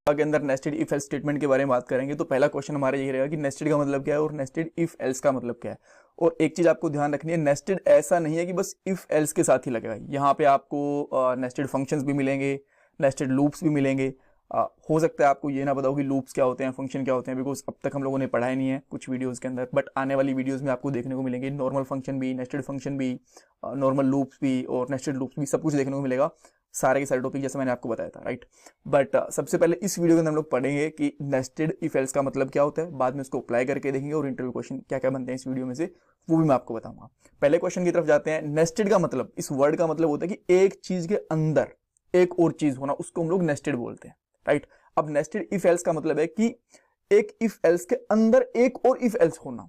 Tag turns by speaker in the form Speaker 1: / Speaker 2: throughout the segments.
Speaker 1: के अंदर nested if else statement के बारे में बात करेंगे तो पहला क्वेश्चन हमारा यही रहेगा कि नेस्टेड का मतलब क्या है और नेस्टेड इफ एल्स का मतलब क्या है। और एक चीज आपको ध्यान रखनी है, नेस्टेड ऐसा नहीं है कि बस इफ एल्स के साथ ही लगेगा। यहाँ पे आपको नेस्टेड फंक्शंस भी मिलेंगे, नेस्टेड लूप्स भी मिलेंगे। हो सकता है आपको ये ना पता हो कि लूप्स क्या होते हैं, फंक्शन क्या होते हैं, बिकॉज अब तक हम लोगों ने पढ़ा ही नहीं है कुछ वीडियोस के अंदर, बट आने वाली वीडियोस में आपको देखने को मिलेंगे नॉर्मल फंक्शन भी, नेस्टेड फंक्शन भी, नॉर्मल लूप्स भी और नेस्टेड लूप्स भी, सब कुछ देखने को मिलेगा, सारे के सारे टॉपिक जैसे मैंने आपको बताया था, राइट। बट सबसे पहले इस वीडियो के अंदर हम लोग पढ़ेंगे कि नेस्टेड इफ एल्स का मतलब क्या होता है, बाद में उसको अप्लाई करके देखेंगे और इंटरव्यू क्वेश्चन क्या क्या बनते हैं इस वीडियो में से वो भी मैं आपको बताऊंगा। पहले क्वेश्चन की तरफ जाते हैं। नेस्टेड का मतलब, इस वर्ड का मतलब होता है कि एक चीज के अंदर एक और चीज होना, उसको हम लोग नेस्टेड बोलते हैं, राइट। अब नेस्टेड इफ एल्स का मतलब है कि एक इफ एल्स के अंदर एक और इफ एल्स होना,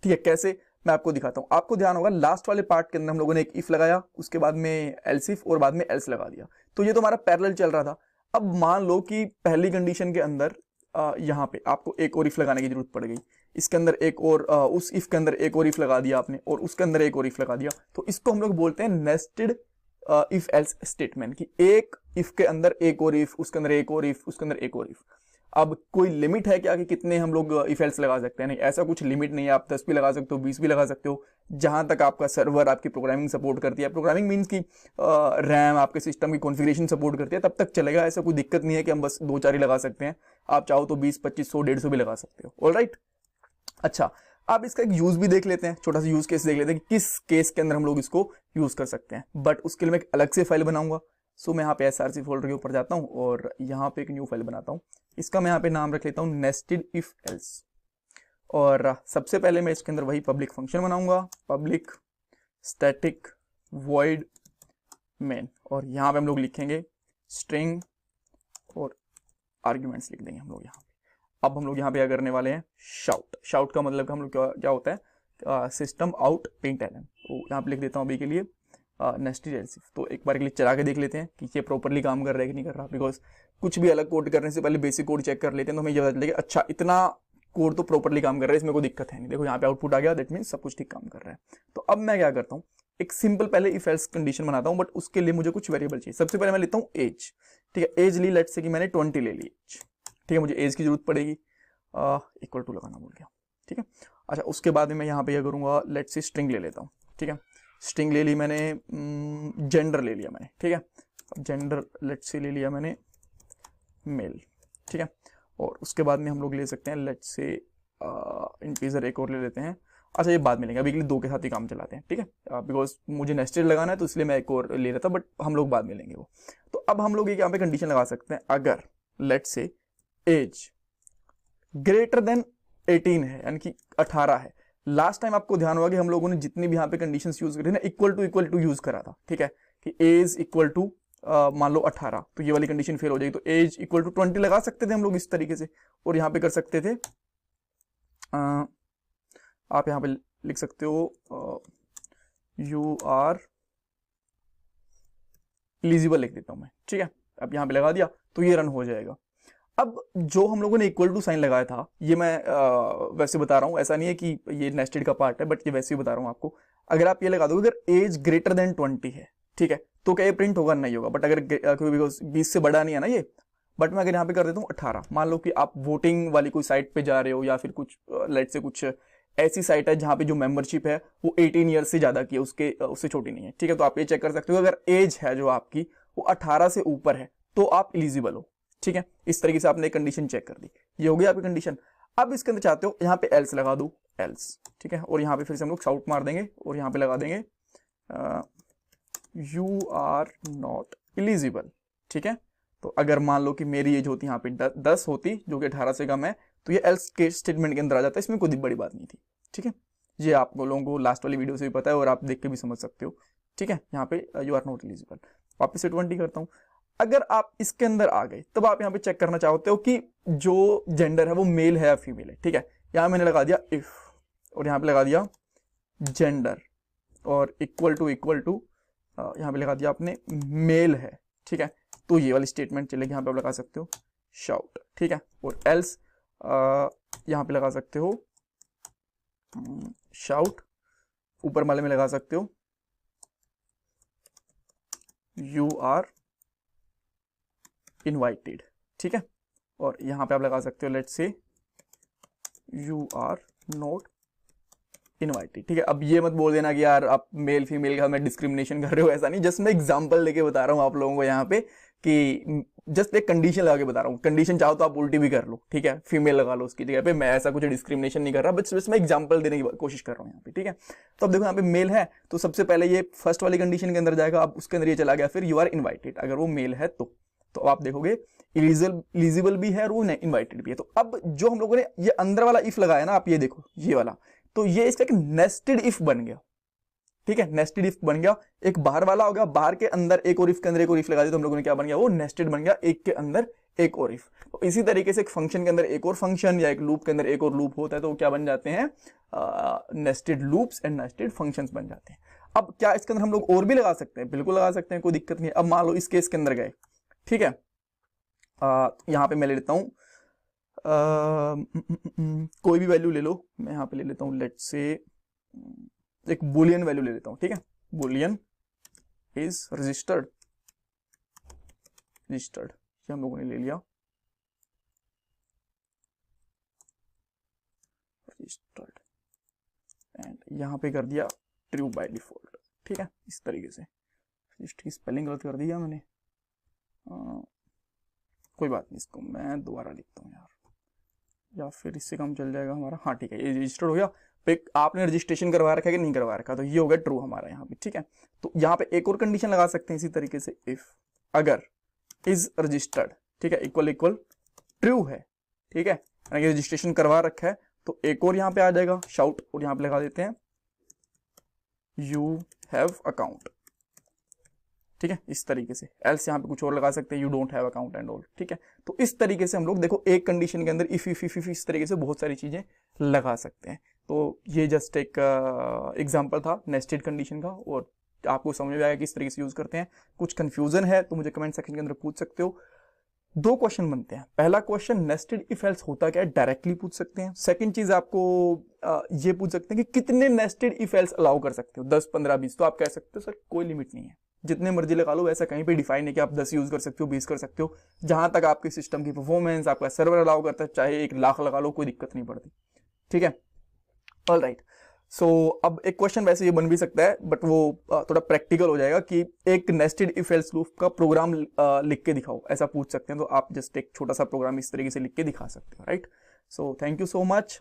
Speaker 1: ठीक है। कैसे, मैं आपको दिखाता हूं। आपको ध्यान होगा लास्ट वाले पार्ट के अंदर हम लोगों ने एक इफ लगाया, उसके बाद में एल्स इफ और बाद में एल्स लगा दिया, तो ये तो हमारा पैरेलल चल रहा था। अब मान लो कि पहली कंडीशन के अंदर यहां पे आपको एक और इफ लगाने की जरूरत पड़ गई, इसके अंदर एक और उस इफ के अंदर एक और इफ लगा दिया आपने और उसके अंदर एक और इफ लगा दिया, तो इसको हम लोग बोलते हैं नेस्टेड इफ एल्स स्टेटमेंट, कि एक इफ के अंदर एक और इफ, उसके अंदर एक और इफ, उसके अंदर एक और इफ। अब कोई लिमिट है क्या कि कितने हम लोग इफ एल्स लगा सकते हैं? नहीं, ऐसा कुछ लिमिट नहीं है। आप 10 भी लगा सकते हो, 20 भी लगा सकते हो, जहां तक आपका सर्वर आपकी प्रोग्रामिंग सपोर्ट करती है। प्रोग्रामिंग मीन्स की रैम आपके सिस्टम की कॉन्फ़िगरेशन सपोर्ट करती है, तब तक चलेगा। ऐसा कोई दिक्कत नहीं है कि हम बस 2-4 ही लगा सकते हैं। आप चाहो तो 20, 25, 100, 150 भी लगा सकते हो। ऑलराइट, अच्छा, आप इसका एक यूज भी देख लेते हैं, छोटा सा यूज केस देख लेते हैं कि किस केस के अंदर हम लोग इसको यूज कर सकते हैं। बट उसके लिए मैं एक अलग से फाइल बनाऊंगा। सो मैं यहाँ पे src फोल्डर के ऊपर जाता हूँ और यहाँ पे एक न्यू फाइल बनाता हूँ। इसका मैं यहाँ पे नाम रख लेता हूँ नेस्टेड इफ एल्स। और सबसे पहले मैं इसके अंदर वही पब्लिक फंक्शन बनाऊंगा, पब्लिक स्टैटिक वॉइड मेन, और यहाँ पे हम लोग लिखेंगे स्ट्रिंग और आर्ग्यूमेंट्स लिख देंगे हम लोग यहाँ पे। अब हम लोग यहाँ पे क्या करने वाले हैं, शाउट। शाउट का मतलब हम लोग क्या होता है, सिस्टम आउट प्रिंट एलन। तो यहाँ पे लिख देता हूँ अभी के लिए नेस्टेड एल्स इफ। तो एक बार के लिए चला के देख लेते हैं कि ये प्रॉपरली काम कर रहा है कि नहीं कर रहा, बिकॉज कुछ भी अलग कोड करने से पहले बेसिक कोड चेक कर लेते हैं तो हमें ये पता चलेगा अच्छा इतना कोड तो प्रॉपरली काम कर रहा है, इसमें कोई दिक्कत है नहीं। देखो यहाँ पे आउटपुट आ गया, दैट मीन सब कुछ ठीक काम कर रहा है। तो अब मैं क्या करता हूँ, एक सिंपल पहले इफ एल्स कंडीशन बनाता हूँ, बट उसके लिए मुझे कुछ वेरिएबल चाहिए। सबसे पहले मैं लेता हूँ एज, ठीक है। एज ली, लेट्स से कि मैंने 20 ले ली, ठीक है। मुझे एज की जरूरत पड़ेगी, इक्वल टू लगाना भूल गया, ठीक है। अच्छा, उसके बाद में मैं यहाँ पे क्या करूँगा, लेट्स से स्ट्रिंग ले लेता हूँ, ठीक है। स्ट्रिंग ले ली मैंने, जेंडर ले लिया मैंने, ठीक है। अब जेंडर लेट्स से ले लिया मैंने मेल, ठीक है। और उसके बाद में हम लोग ले सकते हैं लेट्स से इंटीजर एक और ले लेते हैं। अच्छा, ये बाद में लेंगे, अभी के लिए दो के साथ ही काम चलाते हैं, ठीक है। बिकॉज मुझे नेस्टेड लगाना है तो इसलिए मैं एक और ले रहा था, बट हम लोग बाद में लेंगे वो। तो अब हम लोग यहाँ पे कंडीशन लगा सकते हैं, अगर let's say as greater than 18 है, यानी कि 18 है। लास्ट टाइम आपको ध्यान होगा कि हम लोगों ने जितनी भी यहाँ पे कंडीशंस यूज करी ना, इक्वल टू यूज करा था, ठीक है, कि एज इक्वल टू मान लो 18, तो ये वाली कंडीशन फेल हो जाएगी। तो एज इक्वल टू 20 लगा सकते थे हम लोग इस तरीके से, और यहाँ पे कर सकते थे आप यहाँ पे लिख सकते हो यू आर एलिजिबल, लिख देता हूं मैं, ठीक है। अब यहाँ पे लगा दिया तो ये रन हो जाएगा। अब जो हम लोगों ने इक्वल टू साइन लगाया था, ये मैं वैसे बता रहा हूं, ऐसा नहीं है कि ये नेस्टेड का पार्ट है, बट ये वैसे ही बता रहा हूं आपको। अगर आप ये लगा दोगे, अगर एज ग्रेटर देन 20 है, ठीक है, तो क्या ये प्रिंट होगा? नहीं होगा। बट अगर बिकॉज 20 से बड़ा नहीं है ना ये, बट मैं अगर यहाँ पे कर देता हूँ 18, मान लो कि आप वोटिंग वाली कोई साइट पे जा रहे हो, या फिर कुछ लेट से कुछ ऐसी साइट है जहां पे जो मेंबरशिप है वो 18 ईयर्स से ज्यादा की है, उससे छोटी नहीं है, ठीक है। तो आप ये चेक कर सकते हो, अगर एज है जो आपकी वो 18 से ऊपर है तो आप एलिजिबल हो, ठीक है। इस तरीके से आपने कंडीशन चेक कर दी, ये हो गई आपकी कंडीशन। अब इसके अंदर चाहते हो यहाँ पे एल्स लगा दो, एल्स, ठीक है। और यहाँ पे फिर से हम लोग शाउट मार देंगे और यहाँ पे लगा देंगे यू आर नॉट एलिजिबल, ठीक है। तो अगर मान लो कि मेरी एज होती यहाँ पे 10 होती, जो कि 18 से कम है, तो ये एल्स के स्टेटमेंट के अंदर आ जाता है, इसमें कोई बड़ी बात नहीं थी, ठीक है। ये आप लोगों को लास्ट वाली वीडियो से भी पता है और आप देख के भी समझ सकते हो, ठीक है। यहाँ पे यू आर नॉट एलिजिबल, वापस से 20 करता हूँ। अगर आप इसके अंदर आ गए, तब आप यहाँ पे चेक करना चाहते हो कि जो जेंडर है वो मेल है या फीमेल है, ठीक है। यहाँ मैंने लगा दिया इफ, और यहाँ पे लगा दिया जेंडर, और इक्वल टू यहाँ पे लगा दिया आपने मेल है, ठीक है। तो ये वाली स्टेटमेंट चलेगी, यहाँ पे आप लगा सकते हो शाउट, ठीक है। और एल्स यहाँ पे लगा सकते हो शाउट, ऊपर वाले में लगा सकते हो यू आर इनवाइटेड, ठीक है। और यहाँ पे आप लगा सकते हो let's say you are not invited. ठीक है, अब ये मत बोल देना कि यार आप मेल फीमेल का मैं डिस्क्रिमिनेशन कर रहे हो, ऐसा नहीं, जस्ट मैं एग्जांपल लेके बता रहा हूँ आप लोगों को यहाँ पे कि जस्ट एक कंडीशन लगा के बता रहा हूँ। कंडीशन चाहो तो आप उल्टी भी कर लो, ठीक है, फीमेल लगा लो उसकी जगह पे, मैं ऐसा कुछ डिस्क्रिमिनेशन नहीं कर रहा, बस मैं एग्जांपल देने की कोशिश कर रहा हूँ यहाँ पे। ठीक है, तो अब देखो यहाँ पे मेल है तो सबसे पहले ये फर्स्ट वाली कंडीशन के अंदर जाएगा, अब उसके अंदर ये चला गया फिर यू आर इन्वाइटेड, अगर वो मेल है तो आप देखोगे एलिजिबल भी है और वो इन्वाइटेड भी है। तो अब जो हम लोगों ने ये अंदर वाला इफ लगाया ना, आप ये देखो ये वाला, तो ये इसका एक नेस्टेड इफ बन गया। ठीक है, नेस्टेड इफ बन गया, एक बाहर वाला होगा, बाहर के अंदर एक और इफ के अंदर एक और इफ लगा दिया तो हम लोगों ने क्या बन गया, वो नेस्टेड बन गया, एक के अंदर एक और इफ। तो इसी तरीके से एक फंक्शन के अंदर एक और फंक्शन या एक लूप के अंदर एक और लूप होता है तो वो क्या बन जाते हैं, nested loops and nested functions बन जाते हैं। अब क्या इसके अंदर हम लोग और भी लगा सकते हैं? बिल्कुल लगा सकते हैं, कोई दिक्कत नहीं है। अब मान लो इस केस के अंदर गए, ठीक है, यहां पे मैं ले लेता हूं कोई भी वैल्यू ले लो, मैं यहां पे ले लेता हूं लेट्स से एक बुलियन वैल्यू ले लेता हूं। ठीक है, बुलियन इज रजिस्टर्ड, ये हम लोगों ने ले लिया, रजिस्टर्ड, एंड यहां पे कर दिया ट्रू बाय डिफॉल्ट। ठीक है, इस तरीके से, इसकी स्पेलिंग गलत कर दिया मैंने, कोई बात नहीं, इसको मैं दोबारा लिखता हूँ यार, या फिर इससे काम चल जाएगा हमारा। हाँ ठीक है, ये रजिस्टर्ड हो गया। आपने रजिस्ट्रेशन करवा रखा है कि नहीं करवा रखा, तो ये हो गया ट्रू हमारा यहाँ पे। ठीक है, तो यहाँ पे एक और कंडीशन लगा सकते हैं इसी तरीके से, इफ अगर इज रजिस्टर्ड, ठीक है, इक्वल इक्वल ट्रू है, ठीक है, यानी कि रजिस्ट्रेशन करवा रखा है, तो एक और यहाँ पे आ जाएगा शाउट, और यहाँ पे लगा देते हैं यू हैव अकाउंट। ठीक है, इस तरीके से, एल्स यहाँ पे कुछ और लगा सकते हैं, you don't have account and all. ठीक है, तो इस तरीके से हम लोग देखो एक कंडीशन के अंदर इफ इस तरीके से बहुत सारी चीजें लगा सकते हैं। तो ये जस्ट एक एग्जांपल था नेस्टेड कंडीशन का, और आपको समझ में आया कि इस तरीके से यूज करते हैं। कुछ कंफ्यूजन है तो मुझे कमेंट सेक्शन के अंदर पूछ सकते हो। दो क्वेश्चन बनते हैं, पहला क्वेश्चन नेस्टेड इफ एल्स होता क्या है, डायरेक्टली पूछ सकते हैं। सेकंड चीज आपको ये पूछ सकते हैं कि कितने नेस्टेड इफ एल्स अलाउ कर सकते हो, 10 15 20, तो आप कह सकते हो सर कोई लिमिट नहीं है, जितने मर्जी लगा लो, ऐसा कहीं पे डिफाइन है कि आप 10 यूज कर सकते हो, 20 कर सकते हो, जहां तक आपके सिस्टम की परफॉर्मेंस, आपका सर्वर अलाउ करता है, चाहे 1 लाख लगा लो, कोई दिक्कत नहीं पड़ती। ठीक है, ऑल राइट। सो अब एक क्वेश्चन वैसे ये बन भी सकता है, बट वो थोड़ा प्रैक्टिकल हो जाएगा कि एक नेस्टेड इफ एल्स लूप का प्रोग्राम लिख के दिखाओ, ऐसा पूछ सकते हैं, तो आप जस्ट एक छोटा सा प्रोग्राम इस तरीके से लिख के दिखा सकते हो, right. So thank you so much.